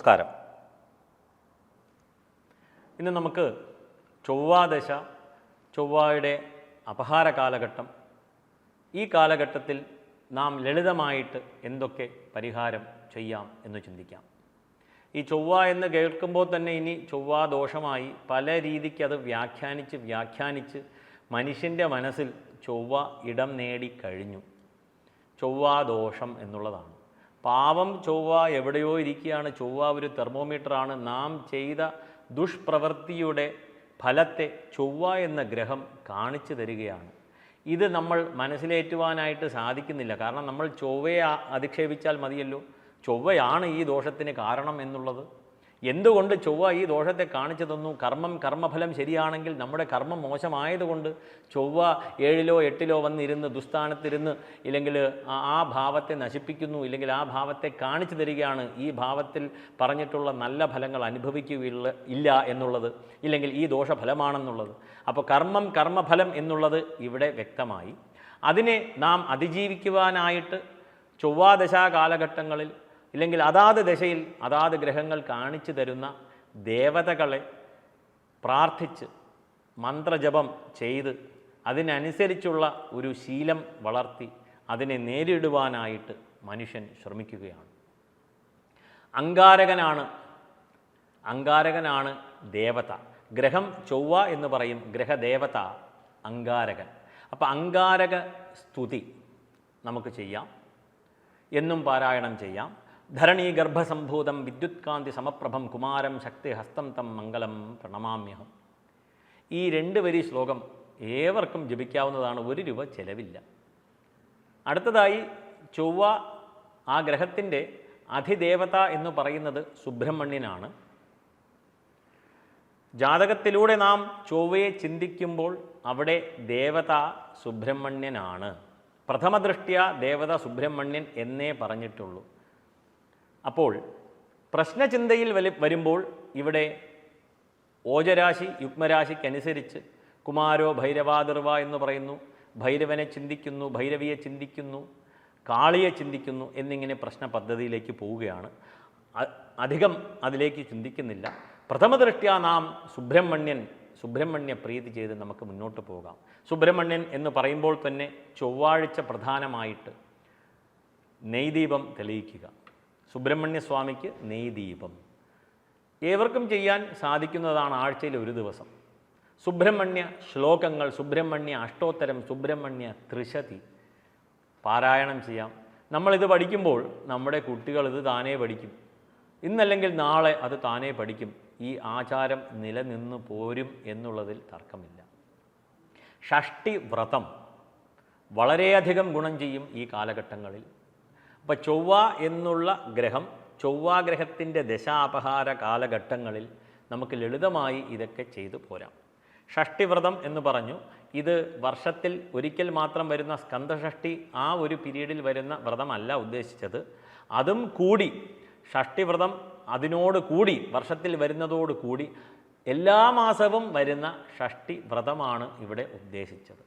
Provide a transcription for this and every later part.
നമസ്കാരം. ഇന്ന് നമുക്ക് ചൊവ്വാദശ, ചൊവ്വയുടെ അപഹാര കാലഘട്ടം, ഈ കാലഘട്ടത്തിൽ നാം ലളിതമായിട്ട് എന്തൊക്കെ പരിഹാരം ചെയ്യാം എന്ന് ചിന്തിക്കാം. ഈ ചൊവ്വ എന്ന് കേൾക്കുമ്പോൾ തന്നെ ഇനി ചൊവ്വാദോഷമായി പല രീതിക്ക് അത് വ്യാഖ്യാനിച്ച് മനുഷ്യൻ്റെ മനസ്സിൽ ചൊവ്വ ഇടം നേടിക്കഴിഞ്ഞു. ചൊവ്വാദോഷം എന്നുള്ളതാണ്. പാവം ചൊവ്വ എവിടെയോ ഇരിക്കുകയാണ്. ചൊവ്വ ഒരു തെർമോമീറ്ററാണ്. നാം ചെയ്ത ദുഷ്പ്രവൃത്തിയുടെ ഫലത്തെ ചൊവ്വ എന്ന ഗ്രഹം കാണിച്ചു തരികയാണ്. ഇത് നമ്മൾ മനസ്സിലേറ്റുവാനായിട്ട് സാധിക്കുന്നില്ല. കാരണം നമ്മൾ ചൊവ്വയെ അധിക്ഷേപിച്ചാൽ മതിയല്ലോ. ചൊവ്വയാണ് ഈ ദോഷത്തിന് കാരണം എന്നുള്ളത്. എന്തുകൊണ്ട് ചൊവ്വ ഈ ദോഷത്തെ കാണിച്ചു തന്നു? കർമ്മഫലം ശരിയാണെങ്കിൽ നമ്മുടെ കർമ്മം മോശമായതുകൊണ്ട് ചൊവ്വ 7ലോ 8ലോ വന്നിരുന്ന് ദുസ്ഥാനത്തിരുന്ന് ഇല്ലെങ്കിൽ ആ ഭാവത്തെ നശിപ്പിക്കുന്നു, ഇല്ലെങ്കിൽ ആ ഭാവത്തെ കാണിച്ചു തരികയാണ് ഈ ഭാവത്തിൽ പറഞ്ഞിട്ടുള്ള നല്ല ഫലങ്ങൾ ഇല്ല എന്നുള്ളത്, ഇല്ലെങ്കിൽ ഈ ദോഷഫലമാണെന്നുള്ളത്. അപ്പോൾ കർമ്മഫലം എന്നുള്ളത് ഇവിടെ വ്യക്തമായി. അതിനെ നാം അതിജീവിക്കുവാനായിട്ട് ചൊവ്വാദശാ കാലഘട്ടങ്ങളിൽ ഇല്ലെങ്കിൽ അതാത് ദശയിൽ അതാത് ഗ്രഹങ്ങൾ കാണിച്ചു തരുന്ന ദേവതകളെ പ്രാർത്ഥിച്ച് മന്ത്രജപം ചെയ്ത് അതിനനുസരിച്ചുള്ള ഒരു ശീലം വളർത്തി അതിനെ നേരിടുവാനായിട്ട് മനുഷ്യൻ ശ്രമിക്കുകയാണ്. അങ്കാരകനാണ് ദേവത. ഗ്രഹം ചൊവ്വ എന്ന് പറയും, ഗ്രഹദേവത അങ്കാരകൻ. അപ്പോൾ അങ്കാരക സ്തുതി നമുക്ക് ചെയ്യാം, എന്നും പാരായണം ചെയ്യാം. ധരണീ ഗർഭസംഭൂതം വിദ്യുത്കാന്തി സമപ്രഭം കുമാരം ശക്തിഹസ്തം തം മംഗളം പ്രണമാമ്യഹം. ഈ 2 വരി ശ്ലോകം ഏവർക്കും ജപിക്കാവുന്നതാണ്. 1 രൂപ ചെലവില്ല. അടുത്തതായി ചൊവ്വ, ആ ഗ്രഹത്തിൻ്റെ അധിദേവത എന്ന് പറയുന്നത് സുബ്രഹ്മണ്യനാണ്. ജാതകത്തിലൂടെ നാം ചൊവ്വയെ ചിന്തിക്കുമ്പോൾ അവിടെ ദേവത സുബ്രഹ്മണ്യനാണ്. പ്രഥമദൃഷ്ട്യാ ദേവത സുബ്രഹ്മണ്യൻ എന്നേ പറഞ്ഞിട്ടുള്ളൂ. അപ്പോൾ പ്രശ്നചിന്തയിൽ വരുമ്പോൾ ഇവിടെ ഓജരാശി യുഗ്മരാശിക്കനുസരിച്ച് കുമാരോ ഭൈരവാതിർവ എന്ന് പറയുന്നു. ഭൈരവനെ ചിന്തിക്കുന്നു, ഭൈരവിയെ ചിന്തിക്കുന്നു, കാളിയെ ചിന്തിക്കുന്നു എന്നിങ്ങനെ പ്രശ്ന പദ്ധതിയിലേക്ക് പോവുകയാണ്. അധികം അതിലേക്ക് ചിന്തിക്കുന്നില്ല. പ്രഥമദൃഷ്ട്യാ നാം സുബ്രഹ്മണ്യ പ്രീതി ചെയ്ത് നമുക്ക് മുന്നോട്ട് പോകാം. സുബ്രഹ്മണ്യൻ എന്ന് പറയുമ്പോൾ തന്നെ ചൊവ്വാഴ്ച പ്രധാനമായിട്ട് നെയ്ദീപം തെളിയിക്കുക. സുബ്രഹ്മണ്യ സ്വാമിക്ക് നെയ്ദീപം ഏവർക്കും ചെയ്യാൻ സാധിക്കുന്നതാണ്. ആഴ്ചയിൽ 1 ദിവസം സുബ്രഹ്മണ്യ ശ്ലോകങ്ങൾ, സുബ്രഹ്മണ്യ അഷ്ടോത്തരം, സുബ്രഹ്മണ്യ ത്രിശതി പാരായണം ചെയ്യാം. നമ്മളിത് പഠിക്കുമ്പോൾ നമ്മുടെ കുട്ടികൾ ഇത് താനേ പഠിക്കും. ഇന്നല്ലെങ്കിൽ നാളെ അത് താനേ പഠിക്കും. ഈ ആചാരം നിലനിന്ന് പോരും എന്നുള്ളതിൽ തർക്കമില്ല. ഷഷ്ടി വ്രതം വളരെയധികം ഗുണം ചെയ്യും ഈ കാലഘട്ടങ്ങളിൽ. അപ്പോൾ ചൊവ്വ എന്നുള്ള ഗ്രഹം, ചൊവ്വാഗ്രഹത്തിൻ്റെ ദശാപഹാര കാലഘട്ടങ്ങളിൽ നമുക്ക് ലളിതമായി ഇതൊക്കെ ചെയ്തു പോരാം. ഷഷ്ടിവ്രതം എന്ന് പറഞ്ഞു. ഇത് വർഷത്തിൽ ഒരിക്കൽ മാത്രം വരുന്ന സ്കന്ദഷഷ്ടി, ആ ഒരു പീരീഡിൽ വരുന്ന വ്രതമല്ല ഉദ്ദേശിച്ചത്. അതും കൂടി ഷഷ്ടിവ്രതം അതിനോട് കൂടി വർഷത്തിൽ വരുന്നതോടുകൂടി എല്ലാ മാസവും വരുന്ന ഷഷ്ടി വ്രതമാണ് ഇവിടെ ഉദ്ദേശിച്ചത്.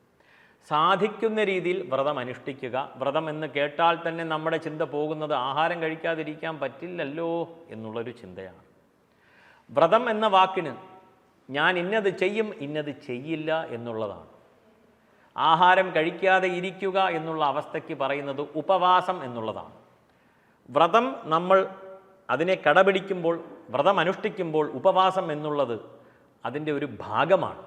സാധിക്കുന്ന രീതിയിൽ വ്രതം അനുഷ്ഠിക്കുക. വ്രതം എന്ന് കേട്ടാൽ തന്നെ നമ്മുടെ ചിന്ത പോകുന്നത് ആഹാരം കഴിക്കാതിരിക്കാൻ പറ്റില്ലല്ലോ എന്നുള്ളൊരു ചിന്തയാണ്. വ്രതം എന്ന വാക്കിന് ഞാൻ ഇന്നത് ചെയ്യും ഇന്നത് ചെയ്യില്ല എന്നുള്ളതാണ്. ആഹാരം കഴിക്കാതെ ഇരിക്കുക എന്നുള്ള അവസ്ഥയ്ക്ക് പറയുന്നത് ഉപവാസം എന്നുള്ളതാണ്. വ്രതം നമ്മൾ അതിനെ കടപിടിക്കുമ്പോൾ, വ്രതം അനുഷ്ഠിക്കുമ്പോൾ ഉപവാസം എന്നുള്ളത് അതിൻ്റെ ഒരു ഭാഗമാണ്.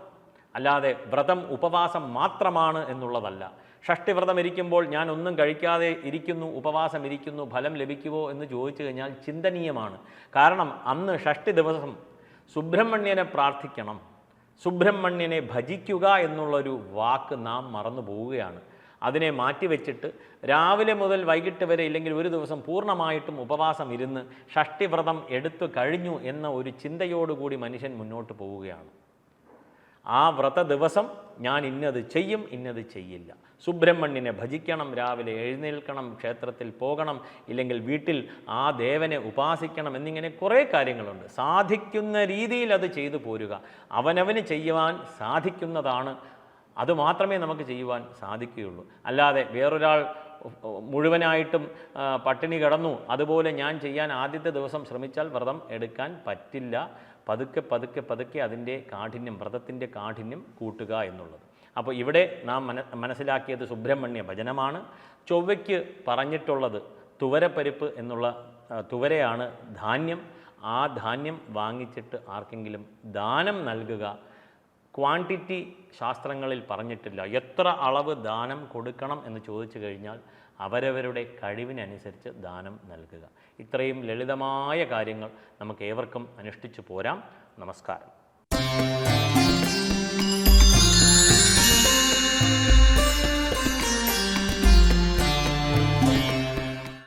അല്ലാതെ വ്രതം ഉപവാസം മാത്രമാണ് എന്നുള്ളതല്ല. ഷഷ്ടിവ്രതം ഇരിക്കുമ്പോൾ ഞാൻ ഒന്നും കഴിക്കാതെ ഇരിക്കുന്നു, ഉപവാസം ഇരിക്കുന്നു, ഫലം ലഭിക്കുമോ എന്ന് ചോദിച്ചു കഴിഞ്ഞാൽ ചിന്തനീയമാണ്. കാരണം അന്ന് ഷഷ്ടി ദിവസം സുബ്രഹ്മണ്യനെ പ്രാർത്ഥിക്കണം, സുബ്രഹ്മണ്യനെ ഭജിക്കുക എന്നുള്ളൊരു വാക്ക് നാം മറന്നു പോവുകയാണ്. അതിനെ മാറ്റിവെച്ചിട്ട് രാവിലെ മുതൽ വൈകിട്ട് വരെ ഇല്ലെങ്കിൽ 1 ദിവസം പൂർണ്ണമായിട്ടും ഉപവാസം ഇരുന്ന് ഷഷ്ടിവ്രതം എടുത്തു കഴിഞ്ഞു എന്ന ഒരു ചിന്തയോടുകൂടി മനുഷ്യൻ മുന്നോട്ട് പോവുകയാണ്. ആ വ്രത ദിവസം ഞാൻ ഇന്നത് ചെയ്യും ഇന്നത് ചെയ്യില്ല. സുബ്രഹ്മണ്യനെ ഭജിക്കണം, രാവിലെ എഴുന്നേൽക്കണം, ക്ഷേത്രത്തിൽ പോകണം, ഇല്ലെങ്കിൽ വീട്ടിൽ ആ ദേവനെ ഉപാസിക്കണം എന്നിങ്ങനെ കുറേ കാര്യങ്ങളുണ്ട്. സാധിക്കുന്ന രീതിയിൽ അത് ചെയ്തു പോരുക. അവനവന് ചെയ്യുവാൻ സാധിക്കുന്നതാണ്, അതുമാത്രമേ നമുക്ക് ചെയ്യുവാൻ സാധിക്കുകയുള്ളൂ. അല്ലാതെ വേറൊരാൾ മുഴുവനായിട്ടും പട്ടിണി കിടന്നു, അതുപോലെ ഞാൻ ചെയ്യാൻ ആദ്യത്തെ ദിവസം ശ്രമിച്ചാൽ വ്രതം എടുക്കാൻ പറ്റില്ല. പതുക്കെ പതുക്കെ പതുക്കെ അതിൻ്റെ കാഠിന്യം, വ്രതത്തിൻ്റെ കാഠിന്യം കൂട്ടുക എന്നുള്ളത്. അപ്പോൾ ഇവിടെ നാം മനസ്സിലാക്കിയത് സുബ്രഹ്മണ്യ ഭജനമാണ്. ചൊവ്വയ്ക്ക് പറഞ്ഞിട്ടുള്ളത് തുവരപ്പരിപ്പ് എന്നുള്ള തുവരയാണ് ധാന്യം. ആ ധാന്യം വാങ്ങിച്ചിട്ട് ആർക്കെങ്കിലും ദാനം നൽകുക. ക്വാണ്ടിറ്റി ശാസ്ത്രങ്ങളിൽ പറഞ്ഞിട്ടില്ല. എത്ര അളവ് ദാനം കൊടുക്കണം എന്ന് ചോദിച്ചു കഴിഞ്ഞാൽ അവരവരുടെ കഴിവിനനുസരിച്ച് ദാനം നൽകുക. ഇത്രയും ലളിതമായ കാര്യങ്ങൾ നമുക്ക് ഏവർക്കും അനുഷ്ഠിച്ചു പോരാം. നമസ്കാരം.